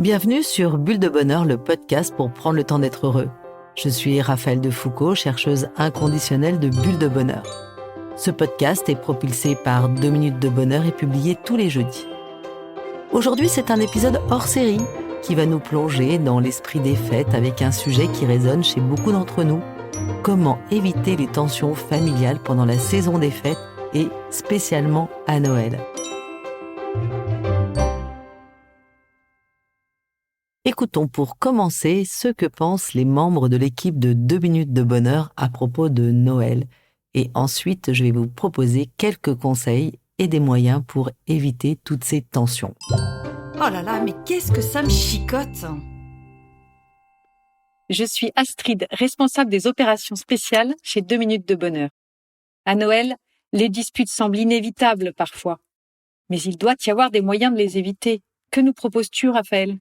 Bienvenue sur Bulle de Bonheur, le podcast pour prendre le temps d'être heureux. Je suis Raphaël Defoucault, chercheuse inconditionnelle de Bulle de Bonheur. Ce podcast est propulsé par 2 minutes de bonheur et publié tous les jeudis. Aujourd'hui, c'est un épisode hors série qui va nous plonger dans l'esprit des fêtes avec un sujet qui résonne chez beaucoup d'entre nous. Comment éviter les tensions familiales pendant la saison des fêtes et spécialement à Noël. Écoutons pour commencer ce que pensent les membres de l'équipe de 2 minutes de bonheur à propos de Noël. Et ensuite, je vais vous proposer quelques conseils et des moyens pour éviter toutes ces tensions. Oh là là, mais qu'est-ce que ça me chicote! Je suis Astrid, responsable des opérations spéciales chez 2 minutes de bonheur. À Noël, les disputes semblent inévitables parfois. Mais il doit y avoir des moyens de les éviter. Que nous proposes-tu, Raphaël?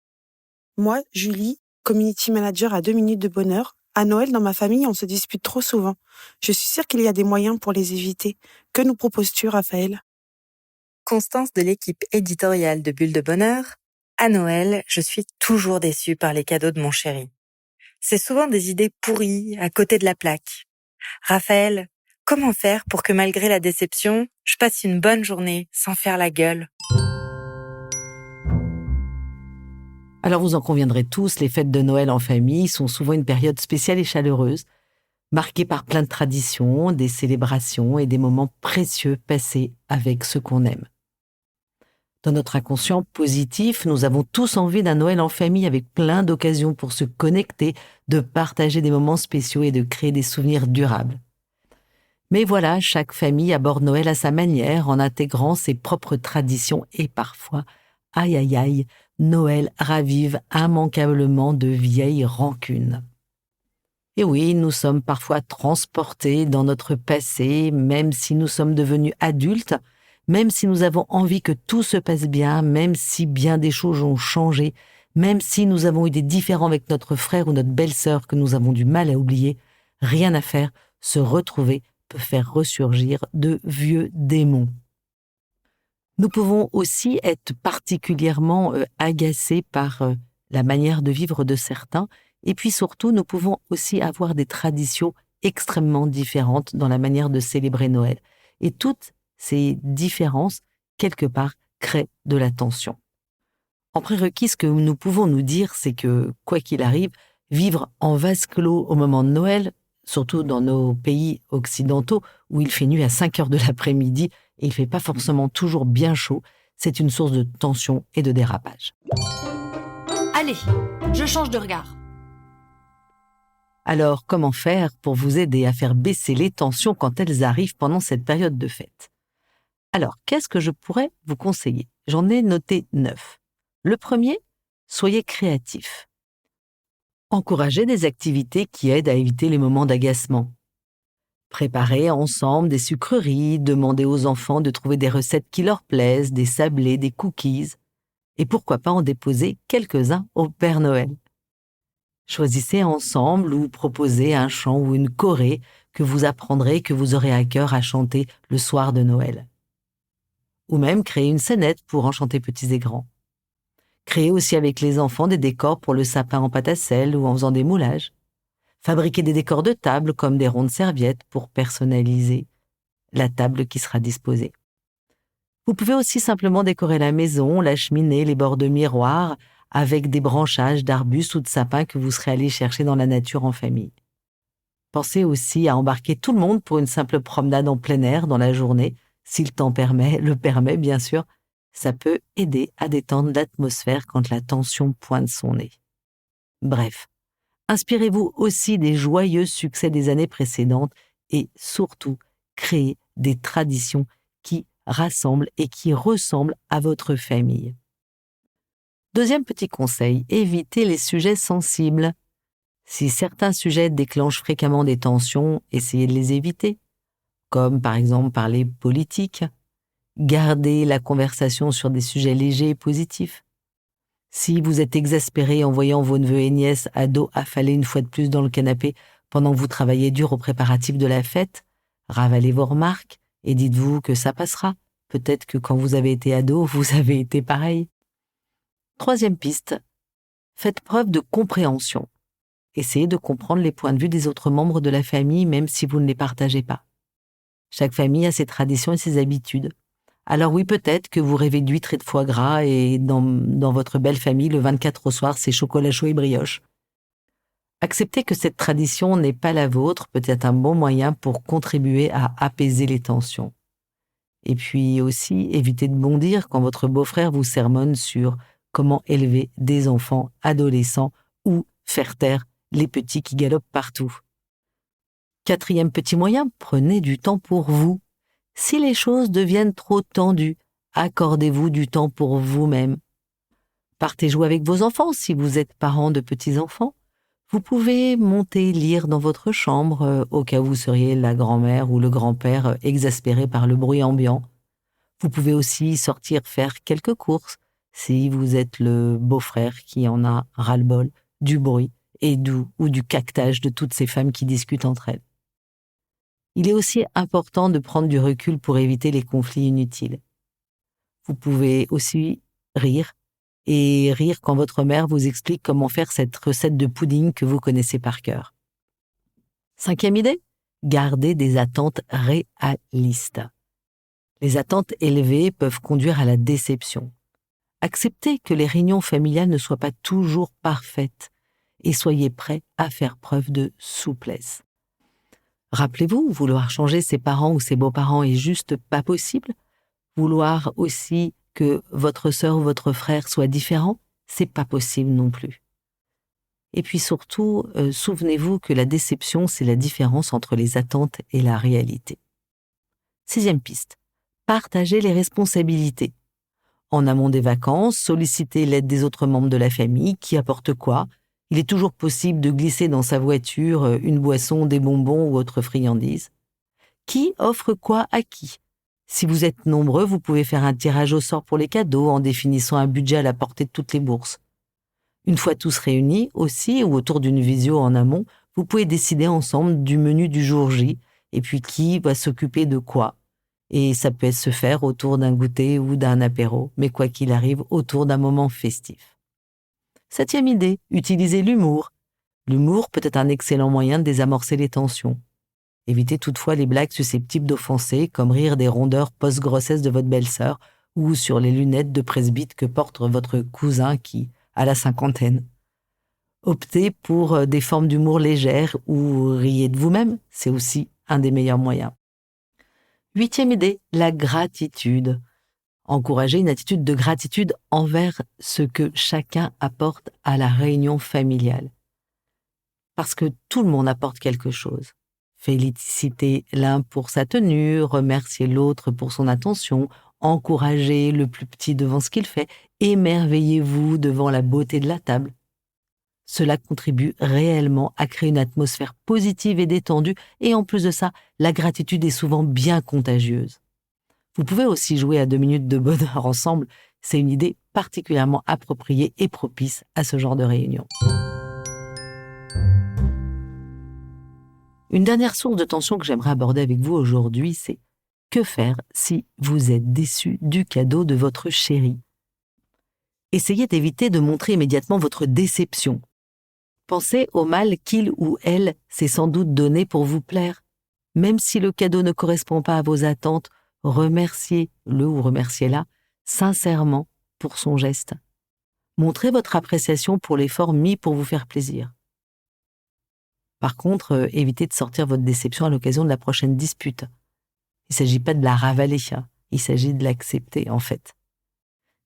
Moi, Julie, community manager à 2 minutes de bonheur, à Noël, dans ma famille, on se dispute trop souvent. Je suis sûre qu'il y a des moyens pour les éviter. Que nous proposes-tu, Raphaël? Constance de l'équipe éditoriale de Bulle de Bonheur. À Noël, je suis toujours déçue par les cadeaux de mon chéri. C'est souvent des idées pourries, à côté de la plaque. Raphaël, comment faire pour que malgré la déception, je passe une bonne journée sans faire la gueule? Alors vous en conviendrez tous, les fêtes de Noël en famille sont souvent une période spéciale et chaleureuse, marquée par plein de traditions, des célébrations et des moments précieux passés avec ceux qu'on aime. Dans notre inconscient positif, nous avons tous envie d'un Noël en famille avec plein d'occasions pour se connecter, de partager des moments spéciaux et de créer des souvenirs durables. Mais voilà, chaque famille aborde Noël à sa manière, en intégrant ses propres traditions et parfois, aïe aïe aïe, Noël ravive immanquablement de vieilles rancunes. Et oui, nous sommes parfois transportés dans notre passé, même si nous sommes devenus adultes, même si nous avons envie que tout se passe bien, même si bien des choses ont changé, même si nous avons eu des différends avec notre frère ou notre belle-sœur que nous avons du mal à oublier, rien à faire, se retrouver peut faire ressurgir de vieux démons. Nous pouvons aussi être particulièrement agacés par la manière de vivre de certains, et puis surtout, nous pouvons aussi avoir des traditions extrêmement différentes dans la manière de célébrer Noël. Et toutes ces différences, quelque part, créent de la tension. En prérequis, ce que nous pouvons nous dire, c'est que, quoi qu'il arrive, vivre en vase clos au moment de Noël, surtout dans nos pays occidentaux, où il fait nuit à 5 heures de l'après-midi et il ne fait pas forcément toujours bien chaud, c'est une source de tension et de dérapage. Allez, je change de regard. Alors, comment faire pour vous aider à faire baisser les tensions quand elles arrivent pendant cette période de fête? Alors, qu'est-ce que je pourrais vous conseiller? J'en ai noté 9. Le premier, soyez créatif. Encouragez des activités qui aident à éviter les moments d'agacement. Préparez ensemble des sucreries, demandez aux enfants de trouver des recettes qui leur plaisent, des sablés, des cookies. Et pourquoi pas en déposer quelques-uns au Père Noël. Choisissez ensemble ou proposez un chant ou une choré que vous apprendrez, que vous aurez à cœur à chanter le soir de Noël. Ou même créez une scénette pour enchanter petits et grands. Créez aussi avec les enfants des décors pour le sapin en pâte à sel ou en faisant des moulages. Fabriquez des décors de table comme des rondes serviettes pour personnaliser la table qui sera disposée. Vous pouvez aussi simplement décorer la maison, la cheminée, les bords de miroir avec des branchages d'arbustes ou de sapins que vous serez allés chercher dans la nature en famille. Pensez aussi à embarquer tout le monde pour une simple promenade en plein air dans la journée, si le temps le permet bien sûr. Ça peut aider à détendre l'atmosphère quand la tension pointe son nez. Bref, inspirez-vous aussi des joyeux succès des années précédentes et surtout, créez des traditions qui rassemblent et qui ressemblent à votre famille. Deuxième petit conseil, évitez les sujets sensibles. Si certains sujets déclenchent fréquemment des tensions, essayez de les éviter, comme par exemple parler politique. Gardez la conversation sur des sujets légers et positifs. Si vous êtes exaspéré en voyant vos neveux et nièces ados affaler une fois de plus dans le canapé pendant que vous travaillez dur aux préparatifs de la fête, ravalez vos remarques et dites-vous que ça passera. Peut-être que quand vous avez été ado, vous avez été pareil. Troisième piste, Faites preuve de compréhension. Essayez de comprendre les points de vue des autres membres de la famille, même si vous ne les partagez pas. Chaque famille a ses traditions et ses habitudes. Alors oui, peut-être que vous rêvez d'huîtres et de foie gras et dans votre belle famille, le 24 au soir, c'est chocolat chaud et brioche. Accepter que cette tradition n'est pas la vôtre peut être un bon moyen pour contribuer à apaiser les tensions. Et puis aussi, évitez de bondir quand votre beau-frère vous sermonne sur comment élever des enfants adolescents ou faire taire les petits qui galopent partout. 4e petit moyen, prenez du temps pour vous. Si les choses deviennent trop tendues, accordez-vous du temps pour vous-même. Partez jouer avec vos enfants si vous êtes parents de petits-enfants. Vous pouvez monter lire dans votre chambre au cas où vous seriez la grand-mère ou le grand-père exaspéré par le bruit ambiant. Vous pouvez aussi sortir faire quelques courses si vous êtes le beau-frère qui en a ras-le-bol du bruit et du caquetage de toutes ces femmes qui discutent entre elles. Il est aussi important de prendre du recul pour éviter les conflits inutiles. Vous pouvez aussi rire quand votre mère vous explique comment faire cette recette de pudding que vous connaissez par cœur. 5e idée, gardez des attentes réalistes. Les attentes élevées peuvent conduire à la déception. Acceptez que les réunions familiales ne soient pas toujours parfaites et soyez prêts à faire preuve de souplesse. Rappelez-vous, vouloir changer ses parents ou ses beaux-parents est juste pas possible. Vouloir aussi que votre sœur ou votre frère soit différent, c'est pas possible non plus. Et puis surtout, souvenez-vous que la déception, c'est la différence entre les attentes et la réalité. 6e piste, partagez les responsabilités. En amont des vacances, sollicitez l'aide des autres membres de la famille, qui apportent quoi. Il est toujours possible de glisser dans sa voiture une boisson, des bonbons ou autre friandise. Qui offre quoi à qui? Si vous êtes nombreux, vous pouvez faire un tirage au sort pour les cadeaux en définissant un budget à la portée de toutes les bourses. Une fois tous réunis aussi, ou autour d'une visio en amont, vous pouvez décider ensemble du menu du jour J et puis qui va s'occuper de quoi. Et ça peut se faire autour d'un goûter ou d'un apéro, mais quoi qu'il arrive, autour d'un moment festif. 7e idée, utilisez l'humour. L'humour peut être un excellent moyen de désamorcer les tensions. Évitez toutefois les blagues susceptibles d'offenser, comme rire des rondeurs post-grossesse de votre belle-sœur ou sur les lunettes de presbyte que porte votre cousin qui a la cinquantaine. Optez pour des formes d'humour légères ou riez de vous-même, c'est aussi un des meilleurs moyens. 8e idée, la gratitude. Encouragez une attitude de gratitude envers ce que chacun apporte à la réunion familiale. Parce que tout le monde apporte quelque chose. Félicitez l'un pour sa tenue, remerciez l'autre pour son attention, encouragez le plus petit devant ce qu'il fait, émerveillez-vous devant la beauté de la table. Cela contribue réellement à créer une atmosphère positive et détendue, et en plus de ça, la gratitude est souvent bien contagieuse. Vous pouvez aussi jouer à 2 minutes de bonheur ensemble, c'est une idée particulièrement appropriée et propice à ce genre de réunion. Une dernière source de tension que j'aimerais aborder avec vous aujourd'hui, c'est que faire si vous êtes déçu du cadeau de votre chéri? Essayez d'éviter de montrer immédiatement votre déception. Pensez au mal qu'il ou elle s'est sans doute donné pour vous plaire. Même si le cadeau ne correspond pas à vos attentes, remerciez-le ou remerciez-la sincèrement pour son geste. Montrez votre appréciation pour l'effort mis pour vous faire plaisir. Par contre, évitez de sortir votre déception à l'occasion de la prochaine dispute. Il ne s'agit pas de la ravaler, il s'agit de l'accepter en fait.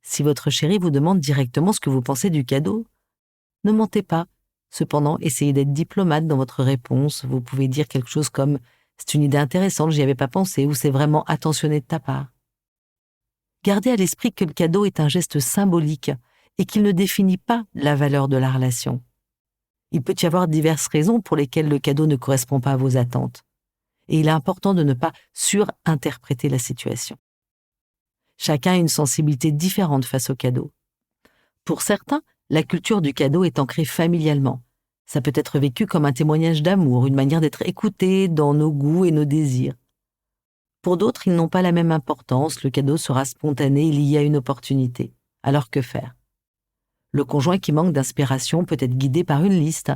Si votre chéri vous demande directement ce que vous pensez du cadeau, ne mentez pas. Cependant, essayez d'être diplomate dans votre réponse. Vous pouvez dire quelque chose comme « c'est une idée intéressante, j'y avais pas pensé » ou « c'est vraiment attentionné de ta part ». Gardez à l'esprit que le cadeau est un geste symbolique et qu'il ne définit pas la valeur de la relation. Il peut y avoir diverses raisons pour lesquelles le cadeau ne correspond pas à vos attentes. Et il est important de ne pas surinterpréter la situation. Chacun a une sensibilité différente face au cadeau. Pour certains, la culture du cadeau est ancrée familialement. Ça peut être vécu comme un témoignage d'amour, une manière d'être écouté dans nos goûts et nos désirs. Pour d'autres, ils n'ont pas la même importance, le cadeau sera spontané et lié à une opportunité. Alors que faire? Le conjoint qui manque d'inspiration peut être guidé par une liste.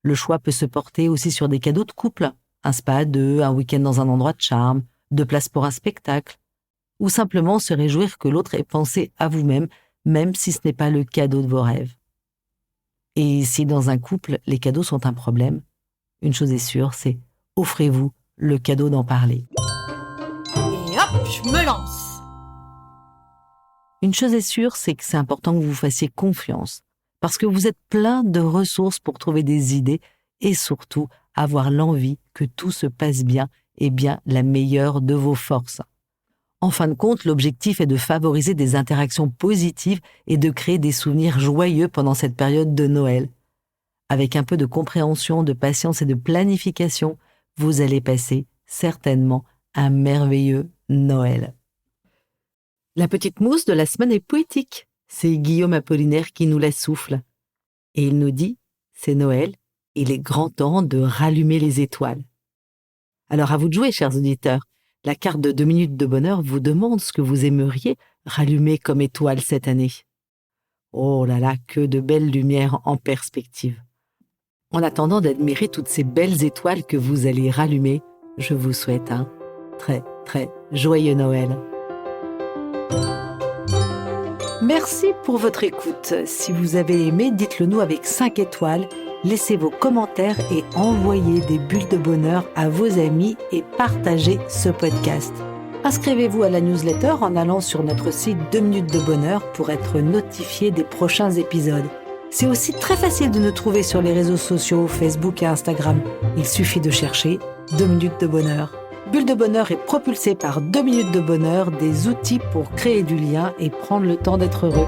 Le choix peut se porter aussi sur des cadeaux de couple, un spa à deux, un week-end dans un endroit de charme, 2 places pour un spectacle, ou simplement se réjouir que l'autre ait pensé à vous-même, même si ce n'est pas le cadeau de vos rêves. Et si dans un couple, les cadeaux sont un problème, une chose est sûre, c'est offrez-vous le cadeau d'en parler. Et hop, je me lance. Une chose est sûre, c'est que c'est important que vous vous fassiez confiance, parce que vous êtes plein de ressources pour trouver des idées et surtout avoir l'envie que tout se passe bien et bien la meilleure de vos forces. En fin de compte, l'objectif est de favoriser des interactions positives et de créer des souvenirs joyeux pendant cette période de Noël. Avec un peu de compréhension, de patience et de planification, vous allez passer certainement un merveilleux Noël. La petite mousse de la semaine est poétique. C'est Guillaume Apollinaire qui nous la souffle. Et il nous dit, c'est Noël, il est grand temps de rallumer les étoiles. Alors à vous de jouer, chers auditeurs. La carte de 2 minutes de bonheur vous demande ce que vous aimeriez rallumer comme étoile cette année. Oh là là, que de belles lumières en perspective. En attendant d'admirer toutes ces belles étoiles que vous allez rallumer, je vous souhaite un très très joyeux Noël. Merci pour votre écoute. Si vous avez aimé, dites-le nous avec 5 étoiles. Laissez vos commentaires et envoyez des bulles de bonheur à vos amis et partagez ce podcast. Inscrivez-vous à la newsletter en allant sur notre site 2 minutes de bonheur pour être notifié des prochains épisodes. C'est aussi très facile de nous trouver sur les réseaux sociaux, Facebook et Instagram. Il suffit de chercher 2 minutes de bonheur. Bulle de bonheur est propulsée par 2 minutes de bonheur, des outils pour créer du lien et prendre le temps d'être heureux.